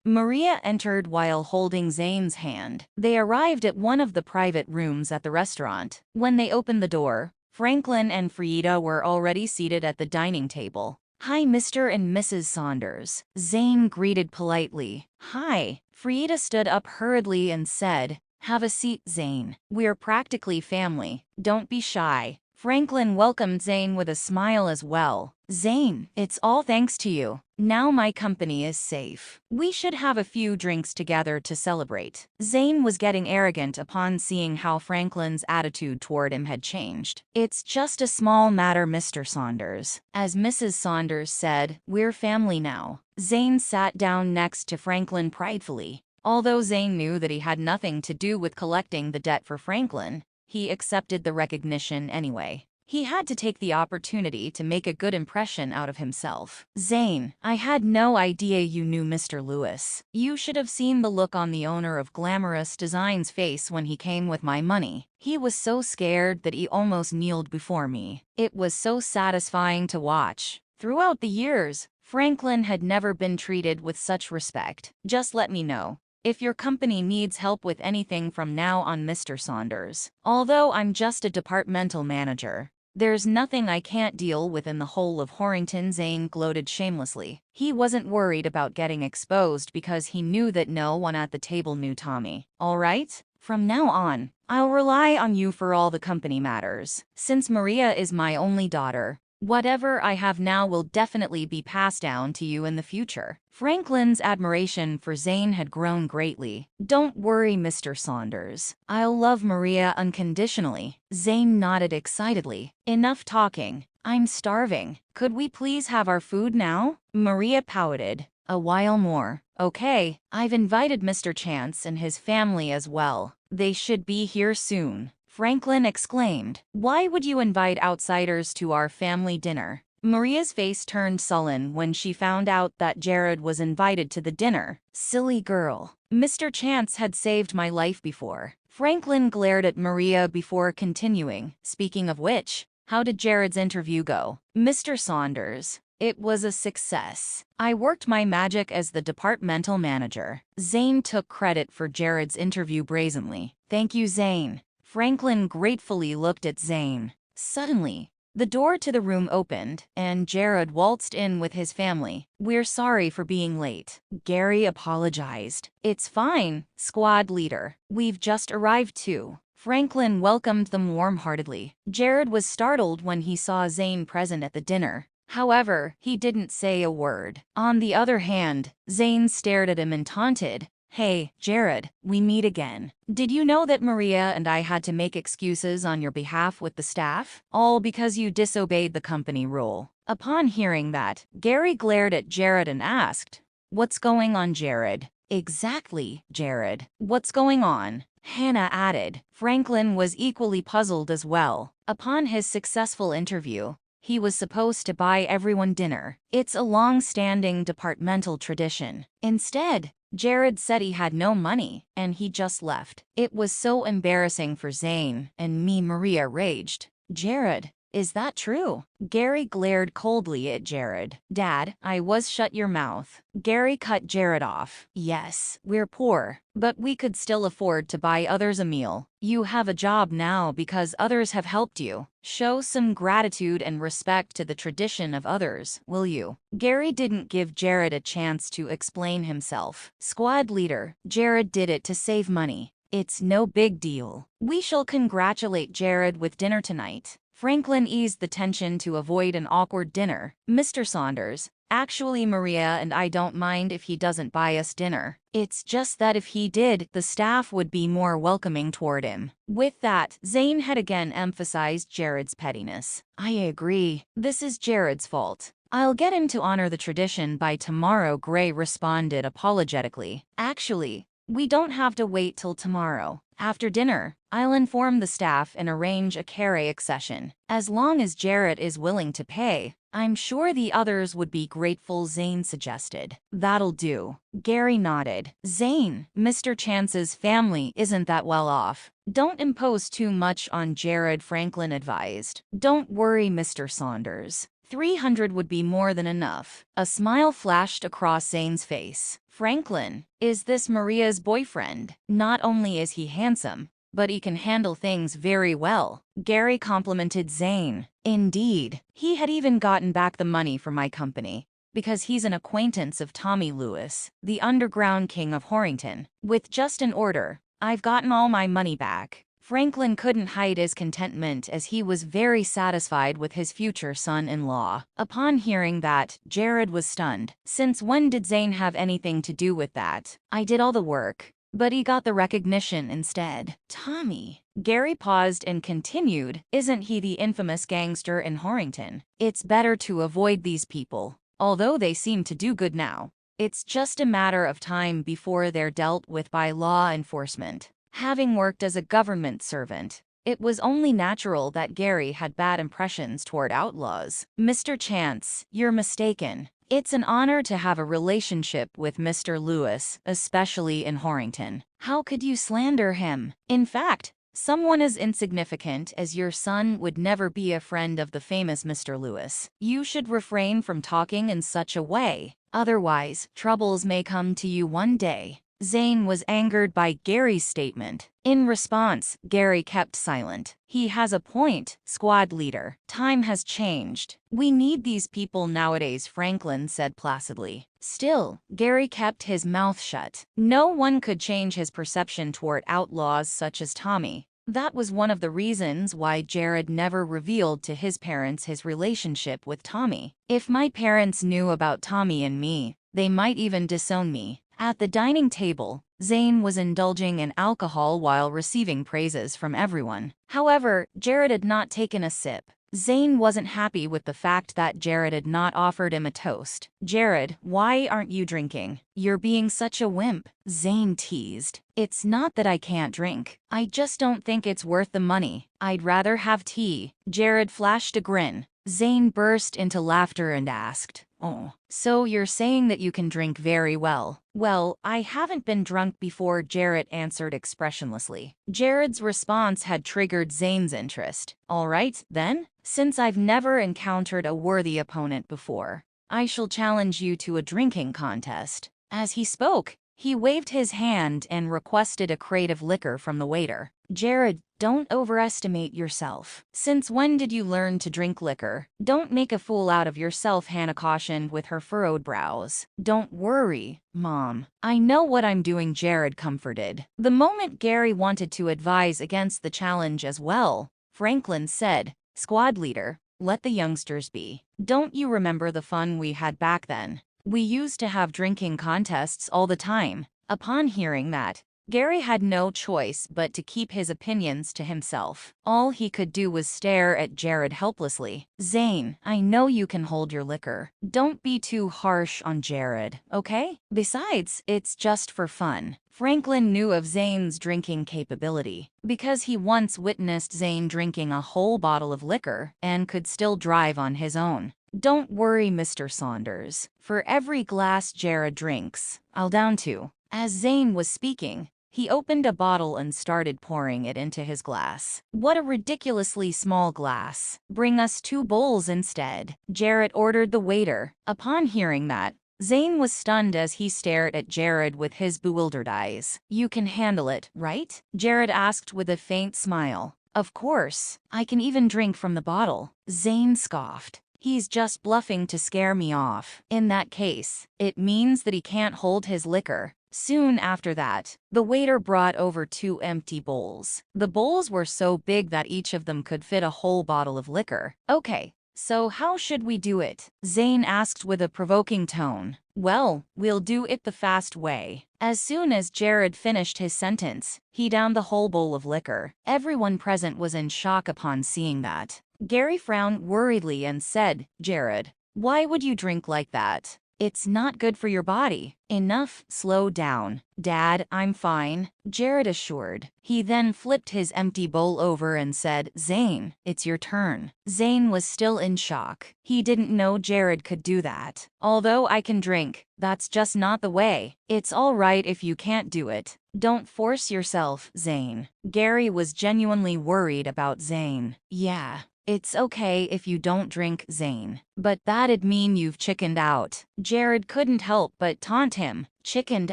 Maria entered while holding Zane's hand. They arrived at one of the private rooms at the restaurant. When they opened the door, Franklin and Frieda were already seated at the dining table. "Hi, Mr. and Mrs. Saunders," Zane greeted politely. "Hi." Frieda stood up hurriedly and said, "Have a seat, Zane. We're practically family. Don't be shy." Franklin welcomed Zane with a smile as well. "Zane, it's all thanks to you. Now my company is safe. We should have a few drinks together to celebrate." Zane was getting arrogant upon seeing how Franklin's attitude toward him had changed. "It's just a small matter, Mr. Saunders." As Mrs. Saunders said, "We're family now." Zane sat down next to Franklin pridefully. Although Zane knew that he had nothing to do with collecting the debt for Franklin, he accepted the recognition anyway. He had to take the opportunity to make a good impression out of himself. "Zane, I had no idea you knew Mr. Lewis. You should have seen the look on the owner of Glamorous Design's face when he came with my money. He was so scared that he almost kneeled before me. It was so satisfying to watch." Throughout the years, Franklin had never been treated with such respect. "Just let me know if your company needs help with anything from now on, Mr. Saunders. Although I'm just a departmental manager, there's nothing I can't deal with in the whole of Horrington." Zane gloated shamelessly. He wasn't worried about getting exposed because he knew that no one at the table knew Tommy. "All right? From now on, I'll rely on you for all the company matters. Since Maria is my only daughter, whatever I have now will definitely be passed down to you in the future." Franklin's admiration for Zane had grown greatly. "Don't worry, Mr. Saunders. I'll love Maria unconditionally." Zane nodded excitedly. "Enough talking. I'm starving. Could we please have our food now?" Maria pouted. "A while more." "Okay, I've invited Mr. Chance and his family as well. They should be here soon." Franklin exclaimed. "Why would you invite outsiders to our family dinner?" Maria's face turned sullen when she found out that Jared was invited to the dinner. "Silly girl. Mr. Chance had saved my life before." Franklin glared at Maria before continuing. "Speaking of which, how did Jared's interview go?" "Mr. Saunders, it was a success. I worked my magic as the departmental manager." Zane took credit for Jared's interview brazenly. "Thank you, Zane." Franklin gratefully looked at Zane. Suddenly, The door to the room opened, and Jared waltzed in with his family. "We're sorry for being late." Gary apologized. "It's fine, squad leader. We've just arrived too." Franklin welcomed them warm-heartedly. Jared was startled when he saw Zane present at the dinner. However, he didn't say a word. On the other hand, Zane stared at him and taunted, "Hey, Jared, we meet again. Did you know that Maria and I had to make excuses on your behalf with the staff? All because you disobeyed the company rule." Upon hearing that, Gary glared at Jared and asked, "What's going on, Jared?" "Exactly, Jared. What's going on?" Hannah added. Franklin was equally puzzled as well. Upon his successful interview, he was supposed to buy everyone dinner. It's a long-standing departmental tradition. Instead, Jared said he had no money, and he just left. It was so embarrassing for Zane, and Maria raged. "Jared, is that true?" Gary glared coldly at Jared. "Dad, I was shut your mouth." Gary cut Jared off. "Yes, we're poor, but we could still afford to buy others a meal. You have a job now because others have helped you. Show some gratitude and respect to the tradition of others, will you?" Gary didn't give Jared a chance to explain himself. "Squad leader, Jared did it to save money. It's no big deal. We shall congratulate Jared with dinner tonight." Franklin eased the tension to avoid an awkward dinner. "Mr. Saunders, actually Maria and I don't mind if he doesn't buy us dinner. It's just that if he did, the staff would be more welcoming toward him." With that, Zane had again emphasized Jared's pettiness. "I agree. This is Jared's fault. I'll get him to honor the tradition by tomorrow," Gray responded apologetically. "Actually, we don't have to wait till tomorrow. After dinner, I'll inform the staff and arrange a karaoke session. As long as Jared is willing to pay, I'm sure the others would be grateful," Zane suggested. "That'll do." Gary nodded. "Zane, Mr. Chance's family isn't that well off. Don't impose too much on Jared," Franklin advised. "Don't worry, Mr. Saunders. 300 would be more than enough." A smile flashed across Zane's face. "Franklin, is this Maria's boyfriend? Not only is he handsome, but he can handle things very well." Gary complimented Zane. "Indeed, he had even gotten back the money from my company, because he's an acquaintance of Tommy Lewis, the underground king of Horrington. With just an order, I've gotten all my money back." Franklin couldn't hide his contentment as he was very satisfied with his future son-in-law. Upon hearing that, Jared was stunned. "Since when did Zane have anything to do with that? I did all the work, but he got the recognition instead." "Tommy." Gary paused and continued, "Isn't he the infamous gangster in Horrington? It's better to avoid these people. Although they seem to do good now, it's just a matter of time before they're dealt with by law enforcement." Having worked as a government servant, it was only natural that Gary had bad impressions toward outlaws. "Mr. Chance, you're mistaken. It's an honor to have a relationship with Mr. Lewis, especially in Horrington. How could you slander him? In fact, someone as insignificant as your son would never be a friend of the famous Mr. Lewis. You should refrain from talking in such a way. Otherwise, troubles may come to you one day." Zane was angered by Gary's statement. In response, Gary kept silent. "He has a point, squad leader. Time has changed. We need these people nowadays," Franklin said placidly. Still, Gary kept his mouth shut. No one could change his perception toward outlaws such as Tommy. That was one of the reasons why Jared never revealed to his parents his relationship with Tommy. "If my parents knew about Tommy and me, they might even disown me." At the dining table, Zane was indulging in alcohol while receiving praises from everyone. However, Jared had not taken a sip. Zane wasn't happy with the fact that Jared had not offered him a toast. "Jared, why aren't you drinking? You're being such a wimp," Zane teased. "It's not that I can't drink. I just don't think it's worth the money. I'd rather have tea." Jared flashed a grin. Zane burst into laughter and asked, "Oh, so you're saying that you can drink very well?" "Well, I haven't been drunk before," Jared answered expressionlessly. Jared's response had triggered Zane's interest. "All right, then. Since I've never encountered a worthy opponent before, I shall challenge you to a drinking contest." As he spoke, He waved his hand and requested a crate of liquor from the waiter. Jared, don't overestimate yourself. Since when did you learn to drink liquor? Don't make a fool out of yourself, Hannah cautioned with her furrowed brows. Don't worry, Mom. I know what I'm doing, Jared comforted. The moment Gary wanted to advise against the challenge as well, Franklin said, Squad leader, let the youngsters be. Don't you remember the fun we had back then? We used to have drinking contests all the time. Upon hearing that, Gary had no choice but to keep his opinions to himself. All he could do was stare at Jared helplessly. Zane, I know you can hold your liquor. Don't be too harsh on Jared, okay? Besides, it's just for fun. Franklin knew of Zane's drinking capability because he once witnessed Zane drinking a whole bottle of liquor and could still drive on his own. Don't worry, Mr. Saunders. For every glass Jared drinks, I'll down two. As Zane was speaking, he opened a bottle and started pouring it into his glass. What a ridiculously small glass. Bring us 2 bowls instead, Jared ordered the waiter. Upon hearing that, Zane was stunned as he stared at Jared with his bewildered eyes. You can handle it, right? Jared asked with a faint smile. Of course, I can even drink from the bottle. Zane scoffed. He's just bluffing to scare me off. In that case, it means that he can't hold his liquor. Soon after that, the waiter brought over 2 empty bowls. The bowls were so big that each of them could fit a whole bottle of liquor. Okay, so how should we do it? Zane asked with a provoking tone. Well, we'll do it the fast way. As soon as Jared finished his sentence, he downed the whole bowl of liquor. Everyone present was in shock upon seeing that. Gary frowned worriedly and said, Jared, why would you drink like that? It's not good for your body. Enough, slow down. Dad, I'm fine, Jared assured. He then flipped his empty bowl over and said, Zane, it's your turn. Zane was still in shock. He didn't know Jared could do that. Although I can drink, that's just not the way. It's all right if you can't do it. Don't force yourself, Zane. Gary was genuinely worried about Zane. Yeah. It's okay if you don't drink, Zane. But that'd mean you've chickened out. Jared couldn't help but taunt him. Chickened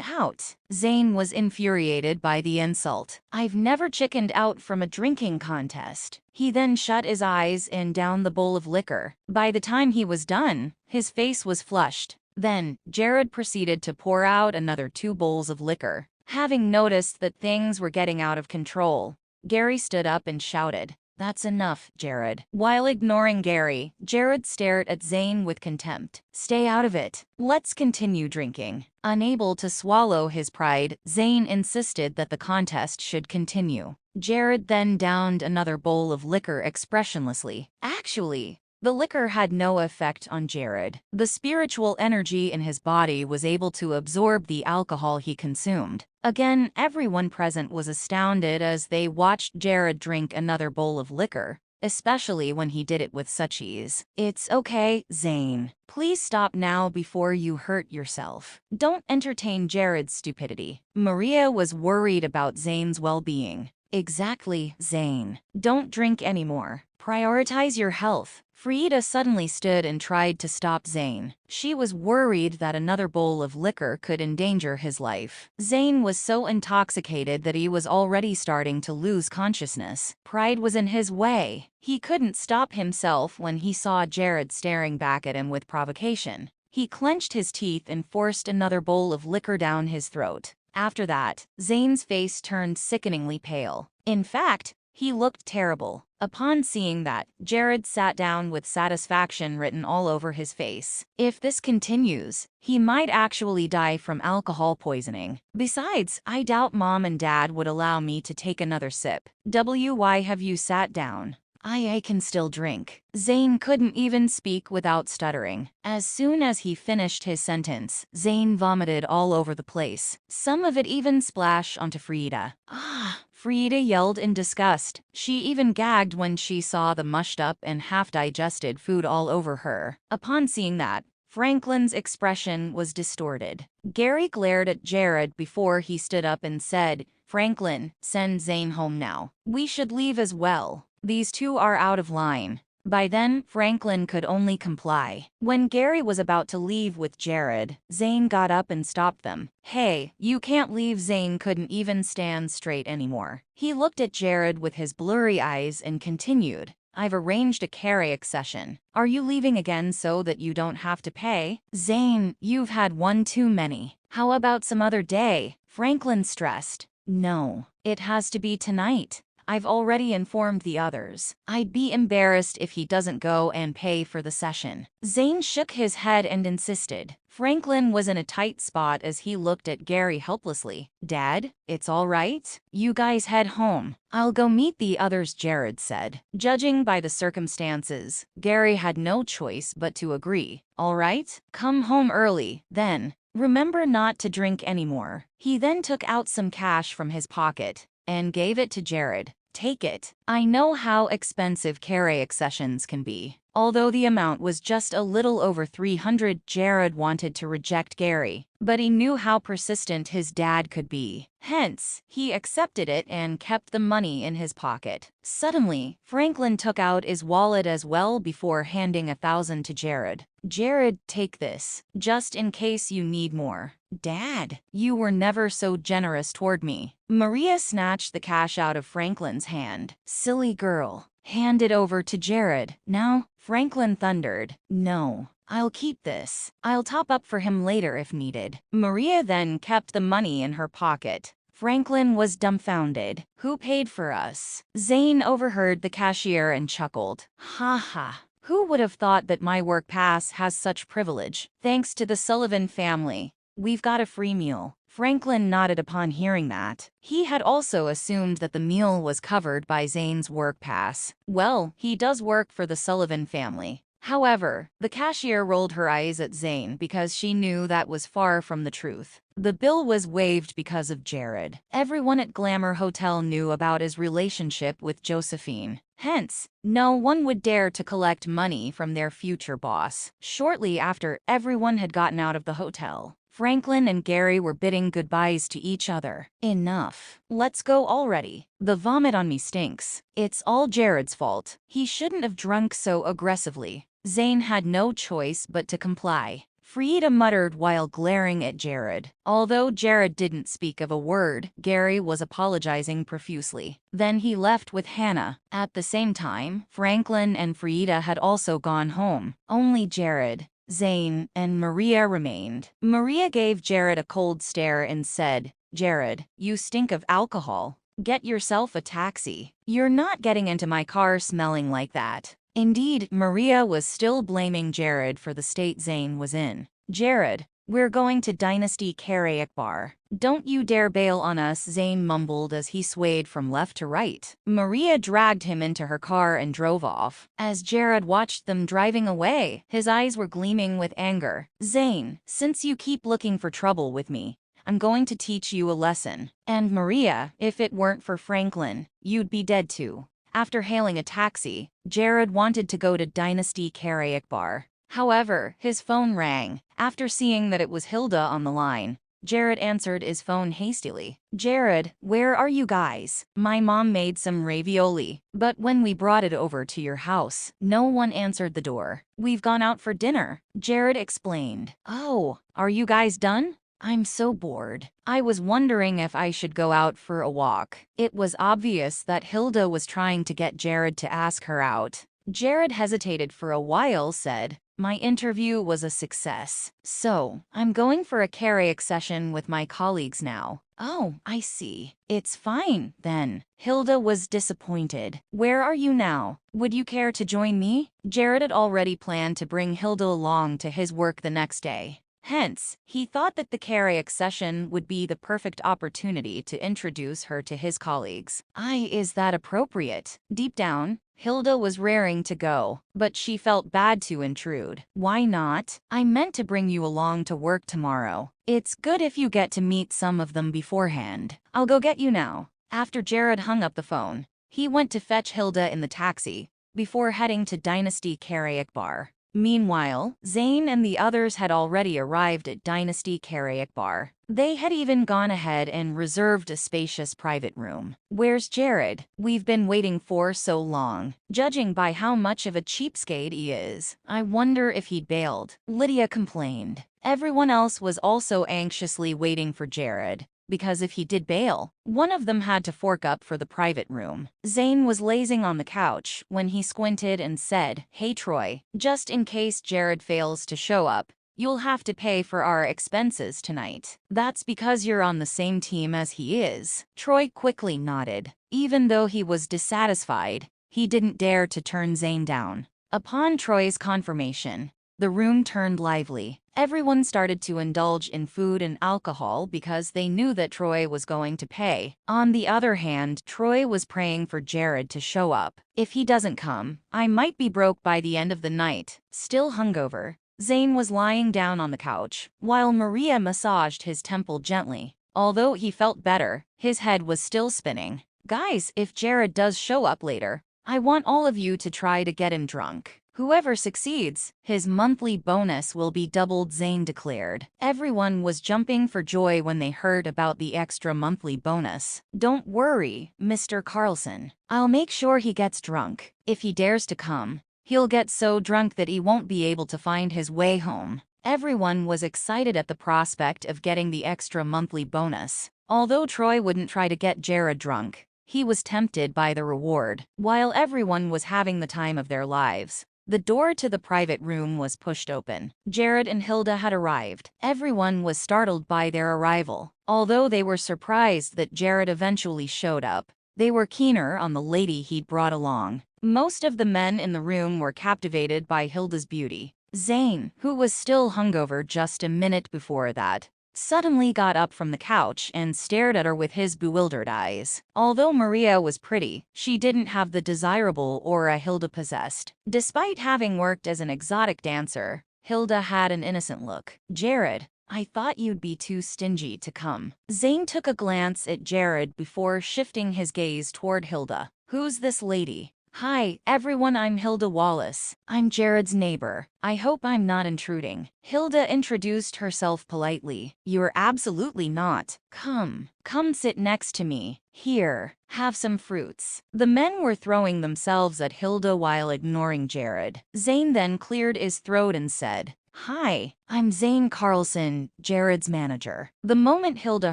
out? Zane was infuriated by the insult. I've never chickened out from a drinking contest. He then shut his eyes and downed the bowl of liquor. By the time he was done, his face was flushed. Then, Jared proceeded to pour out another 2 bowls of liquor. Having noticed that things were getting out of control, Gary stood up and shouted, That's enough, Jared. While ignoring Gary, Jared stared at Zane with contempt. Stay out of it. Let's continue drinking. Unable to swallow his pride, Zane insisted that the contest should continue. Jared then downed another bowl of liquor expressionlessly. Actually, the liquor had no effect on Jared. The spiritual energy in his body was able to absorb the alcohol he consumed. Again, everyone present was astounded as they watched Jared drink another bowl of liquor, especially when he did it with such ease. It's okay, Zane. Please stop now before you hurt yourself. Don't entertain Jared's stupidity. Maria was worried about Zane's well-being. Exactly, Zane. Don't drink anymore. Prioritize your health. Frieda suddenly stood and tried to stop Zane. She was worried that another bowl of liquor could endanger his life. Zane was so intoxicated that he was already starting to lose consciousness. Pride was in his way. He couldn't stop himself when he saw Jared staring back at him with provocation. He clenched his teeth and forced another bowl of liquor down his throat. After that, Zane's face turned sickeningly pale. In fact, he looked terrible. Upon seeing that, Jared sat down with satisfaction written all over his face. If this continues, he might actually die from alcohol poisoning. Besides, I doubt Mom and Dad would allow me to take another sip. Why have you sat down? I can still drink. Zane couldn't even speak without stuttering. As soon as he finished his sentence, Zane vomited all over the place. Some of it even splashed onto Frieda. Ah! Frieda yelled in disgust. She even gagged when she saw the mushed up and half-digested food all over her. Upon seeing that, Franklin's expression was distorted. Gary glared at Jared before he stood up and said, Franklin, send Zane home now. We should leave as well. These 2 are out of line. By then, Franklin could only comply. When Gary was about to leave with Jared, Zane got up and stopped them. "Hey, you can't leave." Zane couldn't even stand straight anymore. He looked at Jared with his blurry eyes and continued, "I've arranged a karaoke session. Are you leaving again so that you don't have to pay?" "Zane, you've had one too many. How about some other day?" Franklin stressed. "No, it has to be tonight. I've already informed the others. I'd be embarrassed if he doesn't go and pay for the session." Zane shook his head and insisted. Franklin was in a tight spot as he looked at Gary helplessly. "Dad, it's all right. You guys head home. I'll go meet the others," Jared said. Judging by the circumstances, Gary had no choice but to agree. "All right, come home early, then. Remember not to drink anymore." He then took out some cash from his pocket and gave it to Jared. "Take it. I know how expensive karaoke sessions can be." Although the amount was just a little over 300, Jared wanted to reject Gary, but he knew how persistent his dad could be. Hence, he accepted it and kept the money in his pocket. Suddenly, Franklin took out his wallet as well before handing $1,000 to Jared. "Jared, take this, just in case you need more." "Dad, you were never so generous toward me." Maria snatched the cash out of Franklin's hand. "Silly girl. Hand it over to Jared, now." Franklin thundered. "No. I'll keep this. I'll top up for him later if needed." Maria then kept the money in her pocket. Franklin was dumbfounded. "Who paid for us?" Zane overheard the cashier and chuckled. "Ha ha. Who would have thought that my work pass has such privilege? Thanks to the Sullivan family, we've got a free meal." Franklin nodded upon hearing that. He had also assumed that the meal was covered by Zane's work pass. Well, he does work for the Sullivan family. However, the cashier rolled her eyes at Zane because she knew that was far from the truth. The bill was waived because of Jared. Everyone at Glamour Hotel knew about his relationship with Josephine. Hence, no one would dare to collect money from their future boss. Shortly after everyone had gotten out of the hotel, Franklin and Gary were bidding goodbyes to each other. "Enough. Let's go already. The vomit on me stinks. It's all Jared's fault. He shouldn't have drunk so aggressively." Zane had no choice but to comply. Frieda muttered while glaring at Jared. Although Jared didn't speak of a word, Gary was apologizing profusely. Then he left with Hannah. At the same time, Franklin and Frieda had also gone home. Only Jared, Zane, and Maria remained. Maria gave Jared a cold stare and said, "Jared, you stink of alcohol. Get yourself a taxi. You're not getting into my car smelling like that." Indeed, Maria was still blaming Jared for the state Zane was in. "Jared, we're going to Dynasty Karaoke Bar. Don't you dare bail on us," Zane mumbled as he swayed from left to right. Maria dragged him into her car and drove off. As Jared watched them driving away, his eyes were gleaming with anger. "Zane, since you keep looking for trouble with me, I'm going to teach you a lesson. And Maria, if it weren't for Franklin, you'd be dead too." After hailing a taxi, Jared wanted to go to Dynasty Karaoke Bar. However, his phone rang. After seeing that it was Hilda on the line, Jared answered his phone hastily. "Jared, where are you guys? My mom made some ravioli, but when we brought it over to your house, no one answered the door. We've gone out for dinner," Jared explained. "Oh, are you guys done? I'm so bored. I was wondering if I should go out for a walk." It was obvious that Hilda was trying to get Jared to ask her out. Jared hesitated for a while, said, "My interview was a success, so I'm going for a karaoke session with my colleagues now." "Oh, I see. It's fine, then." Hilda was disappointed. "Where are you now? Would you care to join me?" Jared had already planned to bring Hilda along to his work the next day. Hence, he thought that the karaoke session would be the perfect opportunity to introduce her to his colleagues. Is that appropriate?" Deep down, Hilda was raring to go, but she felt bad to intrude. "Why not? I meant to bring you along to work tomorrow. It's good if you get to meet some of them beforehand. I'll go get you now." After Jared hung up the phone, he went to fetch Hilda in the taxi before heading to Dynasty Karaoke Bar. Meanwhile, Zayn and the others had already arrived at Dynasty Karayak Bar. They had even gone ahead and reserved a spacious private room. "Where's Jared? We've been waiting for so long. Judging by how much of a cheapskate he is, I wonder if he'd bailed," Lydia complained. Everyone else was also anxiously waiting for Jared, because if he did bail, one of them had to fork up for the private room. Zayn was lazing on the couch when he squinted and said, "Hey Troy, just in case Jared fails to show up, you'll have to pay for our expenses tonight." "That's because you're on the same team as he is." Troy quickly nodded. Even though he was dissatisfied, he didn't dare to turn Zayn down. Upon Troy's confirmation, the room turned lively. Everyone started to indulge in food and alcohol because they knew that Troy was going to pay. On the other hand, Troy was praying for Jared to show up. "If he doesn't come, I might be broke by the end of the night." Still hungover, Zayn was lying down on the couch, while Maria massaged his temple gently. Although he felt better, his head was still spinning. "Guys, if Jared does show up later, I want all of you to try to get him drunk. Whoever succeeds, his monthly bonus will be doubled," Zayn declared. Everyone was jumping for joy when they heard about the extra monthly bonus. "Don't worry, Mr. Carlson. I'll make sure he gets drunk. If he dares to come, he'll get so drunk that he won't be able to find his way home." Everyone was excited at the prospect of getting the extra monthly bonus. Although Troy wouldn't try to get Jared drunk, he was tempted by the reward. While everyone was having the time of their lives, the door to the private room was pushed open. Jared and Hilda had arrived. Everyone was startled by their arrival. Although they were surprised that Jared eventually showed up, they were keener on the lady he'd brought along. Most of the men in the room were captivated by Hilda's beauty. Zayn, who was still hungover just a minute before that, suddenly got up from the couch and stared at her with his bewildered eyes. Although Maria was pretty, she didn't have the desirable aura Hilda possessed. Despite having worked as an exotic dancer, Hilda had an innocent look. "Jared, I thought you'd be too stingy to come." Zayn took a glance at Jared before shifting his gaze toward Hilda. "Who's this lady?" "Hi, everyone, I'm Hilda Wallace. I'm Jared's neighbor. I hope I'm not intruding." Hilda introduced herself politely. "You're absolutely not. Come sit next to me. Here, have some fruits." The men were throwing themselves at Hilda while ignoring Jared. Zayn then cleared his throat and said, "Hi, I'm Zayn Carlson, Jared's manager." The moment Hilda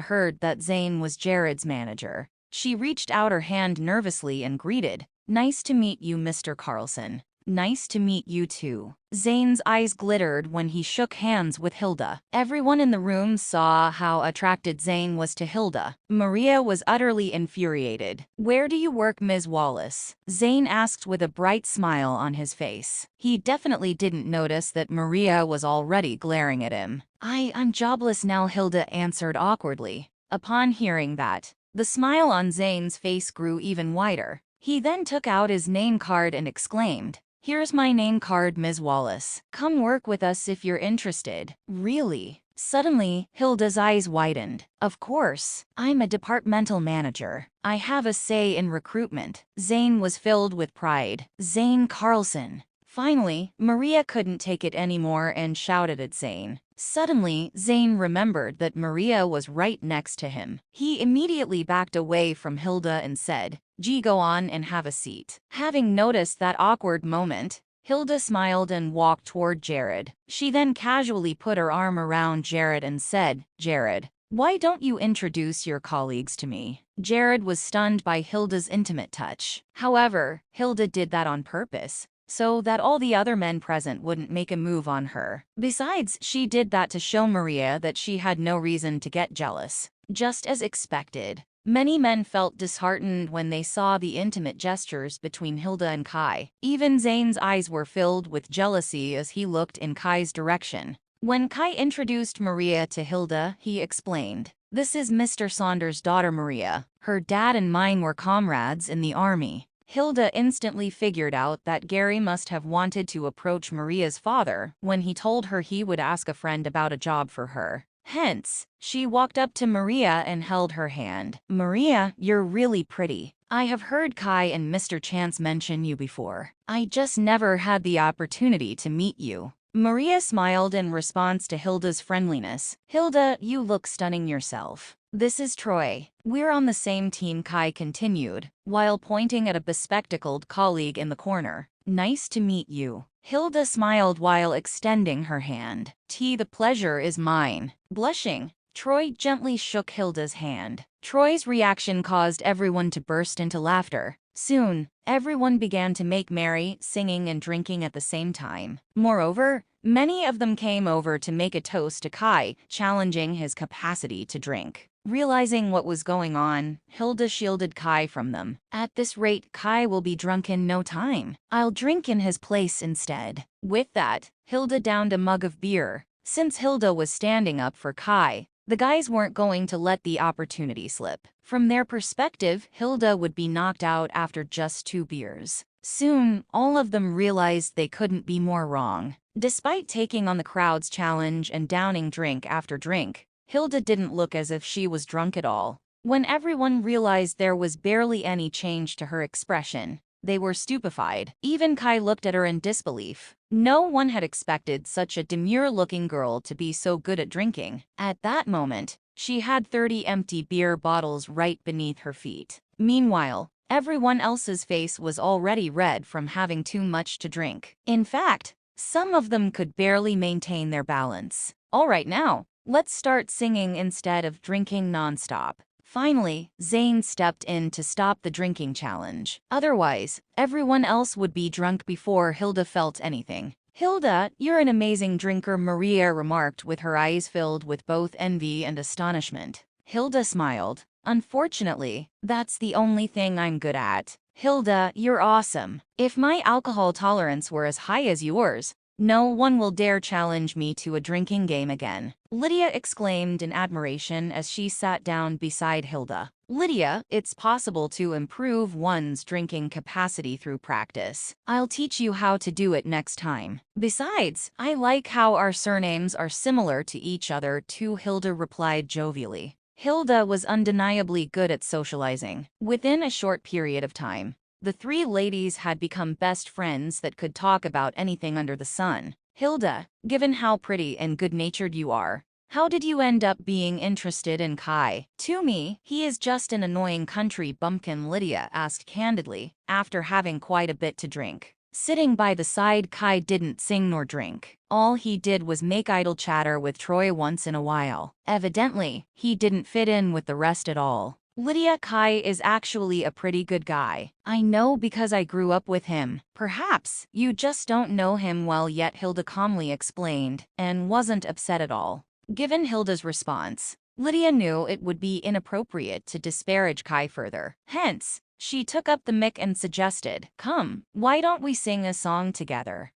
heard that Zayn was Jared's manager, she reached out her hand nervously and greeted, "Nice to meet you, Mr. Carlson." "Nice to meet you too." Zayn's eyes glittered when he shook hands with Hilda. Everyone in the room saw how attracted Zayn was to Hilda. Maria was utterly infuriated. "Where do you work, Ms. Wallace?" Zayn asked with a bright smile on his face. He definitely didn't notice that Maria was already glaring at him. I'm jobless now," Hilda answered awkwardly. Upon hearing that, the smile on Zayn's face grew even wider. He then took out his name card and exclaimed, "Here's my name card, Ms. Wallace. Come work with us if you're interested." "Really?" Suddenly, Hilda's eyes widened. "Of course. I'm a departmental manager. I have a say in recruitment." Zayn was filled with pride. "Zayn Carlson." Finally, Maria couldn't take it anymore and shouted at Zayn. Suddenly, Zayn remembered that Maria was right next to him. He immediately backed away from Hilda and said, "Gee, go on and have a seat." Having noticed that awkward moment, Hilda smiled and walked toward Jared. She then casually put her arm around Jared and said, "Jared, why don't you introduce your colleagues to me?" Jared was stunned by Hilda's intimate touch. However, Hilda did that on purpose, so that all the other men present wouldn't make a move on her. Besides, she did that to show Maria that she had no reason to get jealous. Just as expected, many men felt disheartened when they saw the intimate gestures between Hilda and Kai. Even Zayn's eyes were filled with jealousy as he looked in Kai's direction. When Kai introduced Maria to Hilda, he explained, "This is Mr. Saunders' daughter Maria. Her dad and mine were comrades in the army." Hilda instantly figured out that Gary must have wanted to approach Maria's father when he told her he would ask a friend about a job for her. Hence, she walked up to Maria and held her hand. Maria, you're really pretty. I have heard Kai and Mr. Chance mention you before. I just never had the opportunity to meet you. Maria smiled in response to Hilda's friendliness. Hilda, you look stunning yourself. This is Troy. We're on the same team, Kai continued, while pointing at a bespectacled colleague in the corner. Nice to meet you. Hilda smiled while extending her hand. The pleasure is mine. Blushing, Troy gently shook Hilda's hand. Troy's reaction caused everyone to burst into laughter. Soon, everyone began to make merry, singing and drinking at the same time. Moreover, many of them came over to make a toast to Kai, challenging his capacity to drink. Realizing what was going on, Hilda shielded Kai from them. At this rate, Kai will be drunk in no time. I'll drink in his place instead. With that, Hilda downed a mug of beer. Since Hilda was standing up for Kai, the guys weren't going to let the opportunity slip. From their perspective, Hilda would be knocked out after just 2 beers. Soon, all of them realized they couldn't be more wrong. Despite taking on the crowd's challenge and downing drink after drink, Hilda didn't look as if she was drunk at all. When everyone realized there was barely any change to her expression, they were stupefied. Even Kai looked at her in disbelief. No one had expected such a demure-looking girl to be so good at drinking. At that moment, she had 30 empty beer bottles right beneath her feet. Meanwhile, everyone else's face was already red from having too much to drink. In fact, some of them could barely maintain their balance. All right now, let's start singing instead of drinking nonstop. Finally, Zane stepped in to stop the drinking challenge. Otherwise, everyone else would be drunk before Hilda felt anything. Hilda, you're an amazing drinker, Maria remarked with her eyes filled with both envy and astonishment. Hilda smiled. Unfortunately, that's the only thing I'm good at. Hilda, you're awesome. If my alcohol tolerance were as high as yours, no one will dare challenge me to a drinking game again. Lydia exclaimed in admiration as she sat down beside Hilda. Lydia, it's possible to improve one's drinking capacity through practice. I'll teach you how to do it next time. Besides, I like how our surnames are similar to each other too, Hilda replied jovially. Hilda was undeniably good at socializing. Within a short period of time, the 3 ladies had become best friends that could talk about anything under the sun. Hilda, given how pretty and good-natured you are, how did you end up being interested in Kai? To me, he is just an annoying country bumpkin, Lydia asked candidly, after having quite a bit to drink. Sitting by the side, Kai didn't sing nor drink. All he did was make idle chatter with Troy once in a while. Evidently, he didn't fit in with the rest at all. Lydia, Kai is actually a pretty good guy. I know because I grew up with him. Perhaps you just don't know him well yet, Hilda calmly explained, and wasn't upset at all. Given Hilda's response, Lydia knew it would be inappropriate to disparage Kai further. Hence, she took up the mic and suggested, "Come, why don't we sing a song together?"